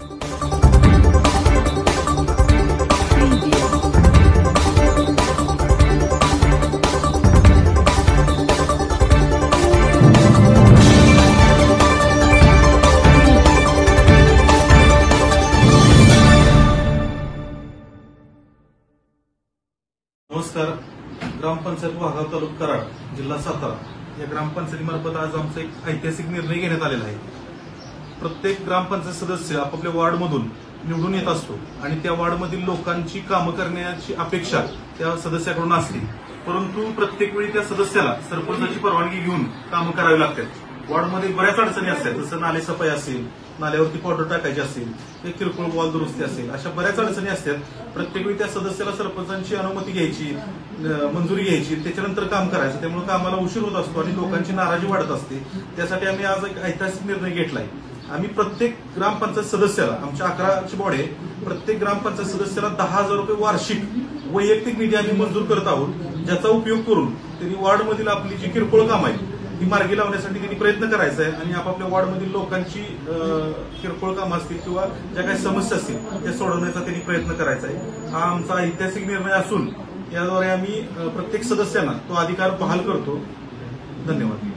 नमस्कार. ग्रामपंचायत वाघाव तालुका कराड जिल्हा सातारा या ग्रामपंचायतीमार्फत आज आमचा एक ऐतिहासिक निर्णय घेण्यात आलेला आहे. प्रत्येक ग्रामपंचायत सदस्य आपापल्या वार्डमधून निवडून येत असतो आणि त्या वार्डमधील लोकांची कामं करण्याची अपेक्षा त्या सदस्याकडून असते, परंतु प्रत्येक वेळी त्या सदस्याला सरपंचाची परवानगी घेऊन कामं करावी लागतात. वार्डमध्ये बऱ्याच अडचणी असतात, जसं नाले सफाई असेल, नाल्यावरती पावडर टाकायची असेल, ते किरकोळ वॉल दुरुस्ती असेल, अशा बऱ्याच अडचणी असतात. प्रत्येक वेळी त्या सदस्याला सरपंचांची अनुमती घ्यायची, मंजुरी घ्यायची, त्याच्यानंतर काम करायचं. त्यामुळे कामाला उशीर होत असतो आणि लोकांची नाराजी वाढत असते. त्यासाठी आम्ही आज एक ऐतिहासिक निर्णय घेतलाय. आम्ही प्रत्येक ग्रामपंचायत सदस्याला, आमच्या 11ची बॉडी आहे, प्रत्येक ग्रामपंचायत सदस्याला 10,000 रुपये वार्षिक वैयक्तिक निधी आम्ही मंजूर करत आहोत, ज्याचा उपयोग करून त्यांनी वार्डमधील आपली जी किरकोळ काम आहे ती मार्गी लावण्यासाठी त्यांनी प्रयत्न करायचा आहे आणि आपापल्या वार्डमधील लोकांची किरकोळ कामं असतील किंवा ज्या काही समस्या असतील त्या सोडवण्याचा त्यांनी प्रयत्न करायचा आहे. हा आमचा ऐतिहासिक निर्णय असून याद्वारे आम्ही प्रत्येक सदस्यांना तो अधिकार बहाल करतो. धन्यवाद.